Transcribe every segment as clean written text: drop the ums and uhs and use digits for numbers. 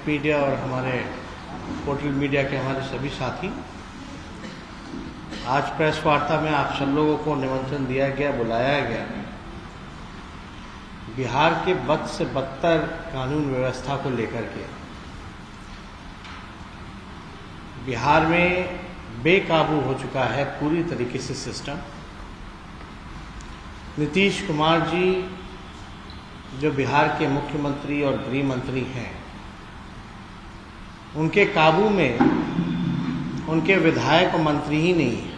Print media और हमारे portal media के हमारे सभी साथी, आज प्रेस वार्ता में आप सब लोगों को निमंत्रण दिया गया, बुलाया गया बिहार के बद से बदतर कानून व्यवस्था को लेकर के। बिहार में बेकाबू हो चुका है पूरी तरीके से सिस्टम। नीतीश कुमार जी जो बिहार के मुख्यमंत्री और गृह मंत्री हैं, उनके काबू में उनके विधायक और मंत्री ही नहीं है,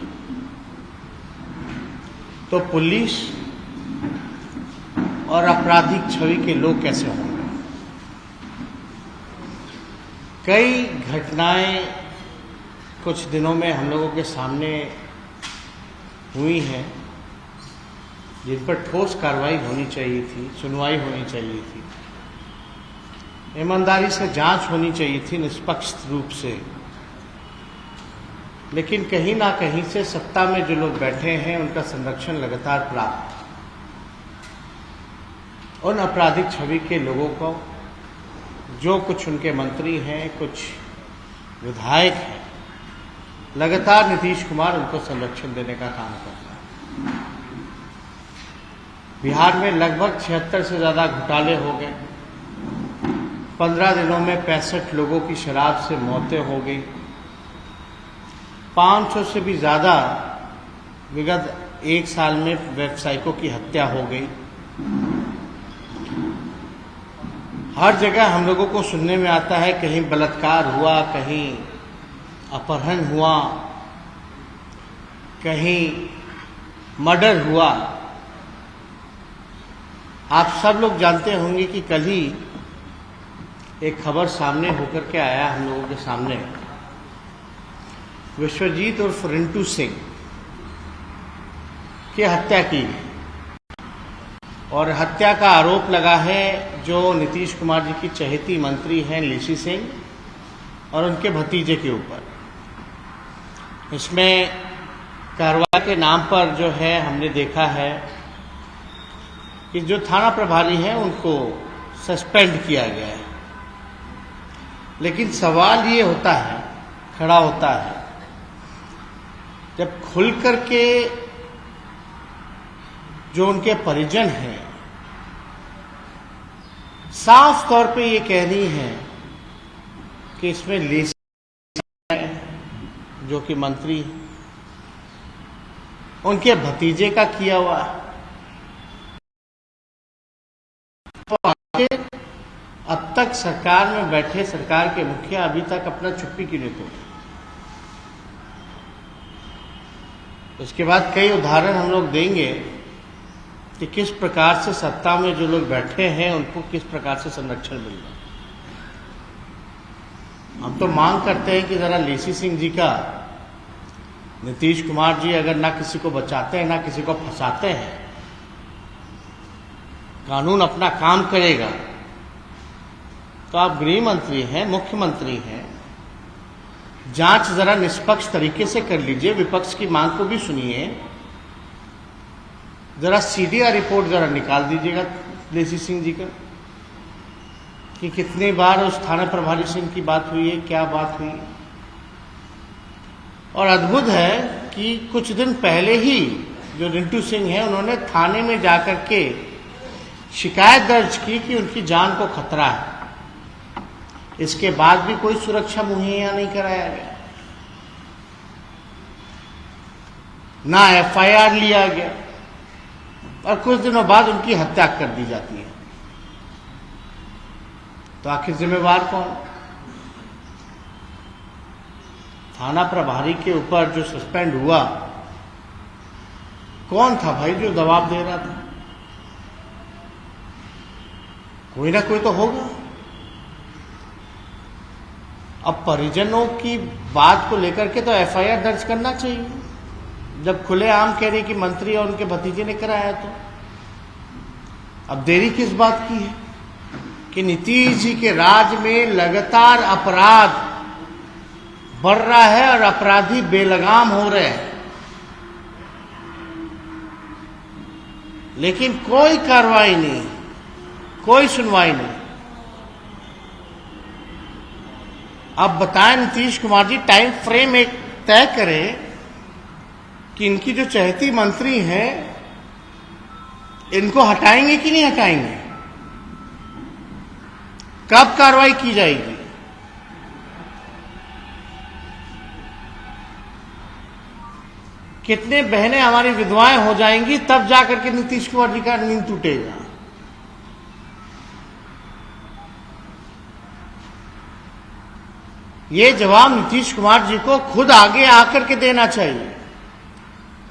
तो पुलिस और आपराधिक छवि के लोग कैसे होंगे। कई घटनाएं कुछ दिनों में हम लोगों के सामने हुई हैं जिन पर ठोस कार्रवाई होनी चाहिए थी, सुनवाई होनी चाहिए थी, ईमानदारी से जांच होनी चाहिए थी निष्पक्ष रूप से। लेकिन कहीं ना कहीं से सत्ता में जो लोग बैठे हैं उनका संरक्षण लगातार प्राप्त, उन आपराधिक छवि के लोगों को, जो कुछ उनके मंत्री हैं, कुछ विधायक हैं, लगातार नीतीश कुमार उनको संरक्षण देने का काम करता है। बिहार में लगभग 76 से ज़्यादा घोटाले हो गए। 15 दिनों में 65 लोगों की शराब से मौतें हो गई। 500 से भी ज़्यादा विगत एक साल में व्यवसायिकों की हत्या हो गई। हर जगह हम लोगों को सुनने में आता है कहीं बलात्कार हुआ, कहीं अपहरण हुआ, कहीं मर्डर हुआ। आप सब लोग जानते होंगे कि कल ही एक खबर सामने होकर के आया हम लोगों के सामने, विश्वजीत उर्फ रिंटू सिंह की हत्या की गई और हत्या का आरोप लगा है जो नीतीश कुमार जी की चहेती मंत्री हैं लेसी सिंह और उनके भतीजे के ऊपर। इसमें कार्रवाई के नाम पर जो है हमने देखा है कि जो थाना प्रभारी हैं उनको सस्पेंड किया गया है। लेकिन सवाल ये होता है, खड़ा होता है, जब खुल करके जो उनके परिजन हैं साफ तौर पे ये कह रही हैं कि इसमें लेसी जो कि मंत्री, उनके भतीजे का किया हुआ है। अब तक सरकार में बैठे सरकार के मुखिया अभी तक अपना चुप्पी क्यों नहीं तोड़े। उसके बाद कई उदाहरण हम लोग देंगे कि किस प्रकार से सत्ता में जो लोग बैठे हैं उनको किस प्रकार से संरक्षण मिल रहा है। हम तो मांग करते हैं कि जरा लेसी सिंह जी का, नीतीश कुमार जी अगर ना किसी को बचाते हैं ना किसी को फंसाते हैं, कानून अपना काम करेगा। तो आप गृह मंत्री हैं, मुख्यमंत्री हैं, जांच जरा निष्पक्ष तरीके से कर लीजिए, विपक्ष की मांग को भी सुनिए, जरा सीडीआर रिपोर्ट जरा निकाल दीजिएगा लेसी सिंह जी का कि कितनी बार उस थाना प्रभारी सिंह की बात हुई है, क्या बात हुई है। और अद्भुत है कि कुछ दिन पहले ही जो रिंटू सिंह है उन्होंने थाने में जाकर के शिकायत दर्ज की कि उनकी जान को खतरा है। इसके बाद भी कोई सुरक्षा मुहैया नहीं कराया गया, ना एफआईआर लिया गया और कुछ दिनों बाद उनकी हत्या कर दी जाती है। तो आखिर जिम्मेवार कौन? थाना प्रभारी के ऊपर जो सस्पेंड हुआ, कौन था भाई जो दबाव दे रहा था? कोई ना कोई तो होगा। अब परिजनों की बात को लेकर के तो एफआईआर दर्ज करना चाहिए। जब खुलेआम कह रहे कि मंत्री और उनके भतीजे ने कराया, तो अब देरी किस बात की है कि नीतीश जी के राज में लगातार अपराध बढ़ रहा है और अपराधी बेलगाम हो रहे हैं, लेकिन कोई कार्रवाई नहीं, कोई सुनवाई नहीं। अब बताएं नीतीश कुमार जी, टाइम फ्रेम एक तय करें कि इनकी जो चहेती मंत्री हैं इनको हटाएंगे कि नहीं हटाएंगे, कब कार्रवाई की जाएगी। कितने बहनें हमारी विधवाएं हो जाएंगी तब जाकर के नीतीश कुमार जी का नींद टूटेगा। ये जवाब नीतीश कुमार जी को खुद आगे आकर के देना चाहिए।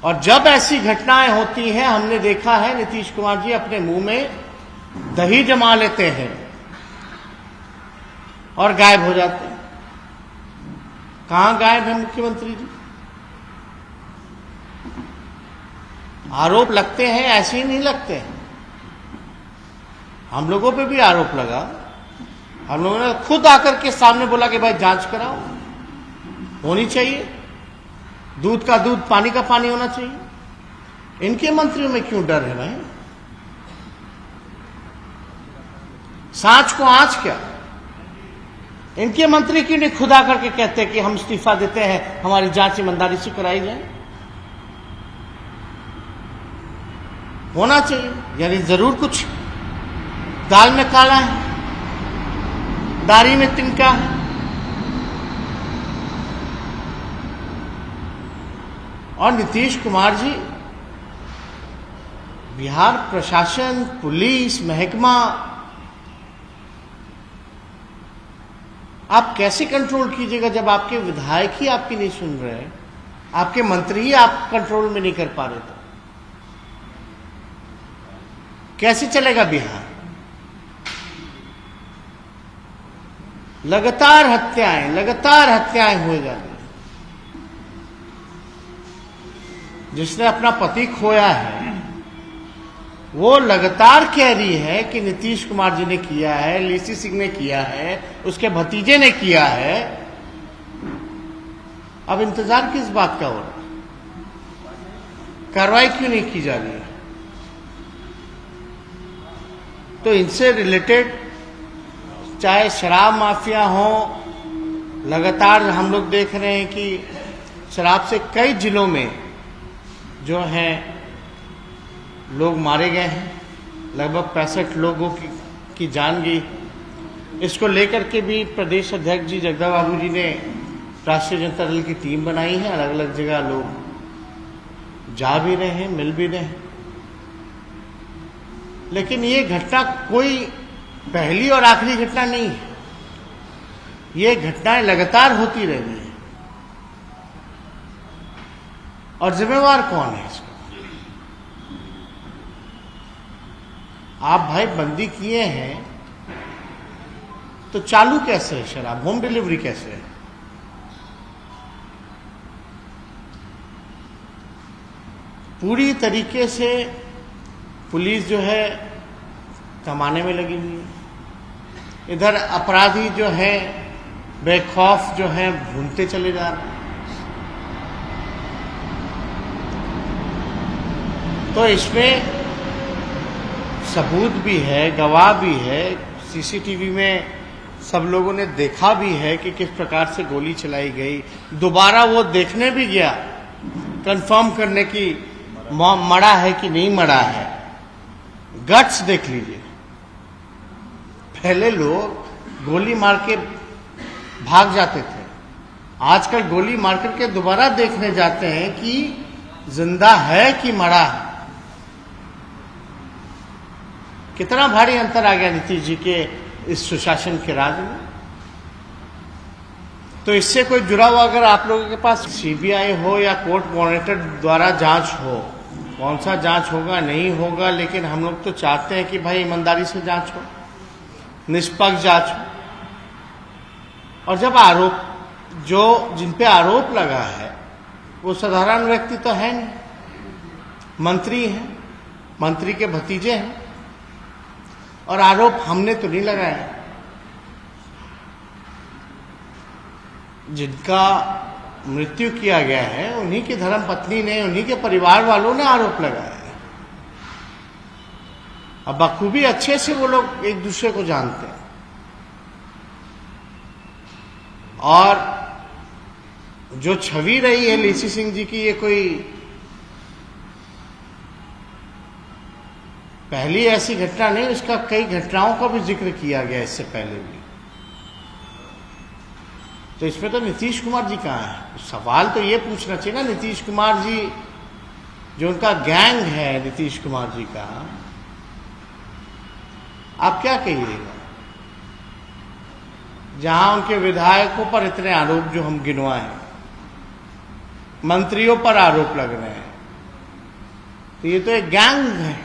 और जब ऐसी घटनाएं होती हैं, हमने देखा है नीतीश कुमार जी अपने मुंह में दही जमा लेते हैं और गायब हो जाते हैं। कहां गायब है मुख्यमंत्री जी? आरोप लगते हैं, ऐसे ही नहीं लगते हैं। हम लोगों पे भी आरोप लगा, हम लोगों ने खुद आकर के सामने बोला कि भाई जांच कराओ, होनी चाहिए, दूध का दूध पानी का पानी होना चाहिए। इनके मंत्रियों में क्यों डर है भाई? सांच को आंच क्या? इनके मंत्री क्यों नहीं खुद आकर के कहते कि हम इस्तीफा देते हैं, हमारी जांच ईमानदारी से कराई जाए? होना चाहिए। यानी जरूर कुछ दाल में काला है, दारी में तिनका है। और नीतीश कुमार जी, बिहार प्रशासन, पुलिस महकमा, आप कैसे कंट्रोल कीजिएगा जब आपके विधायक ही आपकी नहीं सुन रहे हैं, आपके मंत्री ही आप कंट्रोल में नहीं कर पा रहे? तो कैसे चलेगा बिहार? लगातार हत्याएं हो जा रही। जिसने अपना पति खोया है वो लगातार कह रही है कि नीतीश कुमार जी ने किया है, लीसी सिंह ने किया है, उसके भतीजे ने किया है। अब इंतजार किस बात का हो रहा है? कार्रवाई क्यों नहीं की जा रही है? तो इनसे रिलेटेड चाहे शराब माफिया हो, लगातार हम लोग देख रहे हैं कि शराब से कई जिलों में जो हैं लोग मारे गए हैं, लगभग 65 लोगों की जान गई। इसको लेकर के भी प्रदेश अध्यक्ष जी जगदम्बा बाबू जी ने राष्ट्रीय जनता दल की टीम बनाई है। अलग अलग जगह लोग जा भी रहे हैं, मिल भी रहे हैं। लेकिन ये घटना कोई पहली और आखिरी घटना नहीं है, ये घटनाएं लगातार होती रही हैं। और जिम्मेवार कौन है इसका? आप भाई बंदी किए हैं तो चालू कैसे है शराब? होम डिलीवरी कैसे है? पूरी तरीके से पुलिस जो है कमाने में लगी हुई है, इधर अपराधी जो है बेखौफ जो है भूनते चले जा रहे हैं। तो इसमें सबूत भी है, गवाह भी है, सीसीटीवी में सब लोगों ने देखा भी है कि किस प्रकार से गोली चलाई गई। दोबारा वो देखने भी गया कंफर्म करने की मरा है कि नहीं मरा है। गट्स देख लीजिए। पहले लोग गोली मार के भाग जाते थे, आजकल गोली मार करके दोबारा देखने जाते हैं कि जिंदा है कि मरा है। कितना भारी अंतर आ गया नीतीश जी के इस सुशासन के राज में। तो इससे कोई जुड़ा हुआ अगर आप लोगों के पास सीबीआई हो या कोर्ट मॉनिटर द्वारा जांच हो, कौन सा जांच होगा नहीं होगा, लेकिन हम लोग तो चाहते हैं कि भाई ईमानदारी से जांच हो, निष्पक्ष जांच हो। और जब आरोप जो जिन पे आरोप लगा है वो साधारण व्यक्ति तो है नहीं, मंत्री हैं, मंत्री के भतीजे हैं, और आरोप हमने तो नहीं लगाया। जिनका मृत्यु किया गया है उन्हीं की धर्मपत्नी ने, उन्हीं के परिवार वालों ने आरोप लगाया है। अब बखूबी अच्छे से वो लोग एक दूसरे को जानते हैं। और जो छवि रही है लेसी सिंह जी की, ये कोई पहली ऐसी घटना नहीं, उसका कई घटनाओं का भी जिक्र किया गया इससे पहले भी। तो इसमें तो नीतीश कुमार जी कहाँ है? सवाल तो ये पूछना चाहिए ना, नीतीश कुमार जी जो उनका गैंग है नीतीश कुमार जी का, आप क्या कहिएगा? जहां उनके विधायकों पर इतने आरोप जो हम गिनवाए, मंत्रियों पर आरोप लग रहे हैं, तो ये तो एक गैंग है।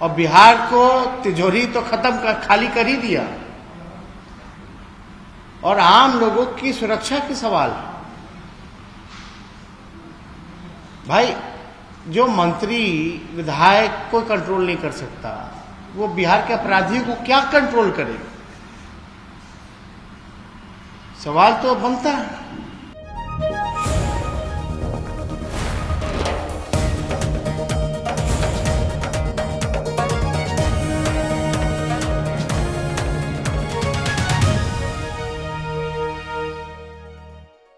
और बिहार को तिजोरी तो खाली कर ही दिया, और आम लोगों की सुरक्षा की सवाल है। भाई, जो मंत्री विधायक को कंट्रोल नहीं कर सकता, वो बिहार के अपराधियों को क्या कंट्रोल करेगा? सवाल तो बनता है।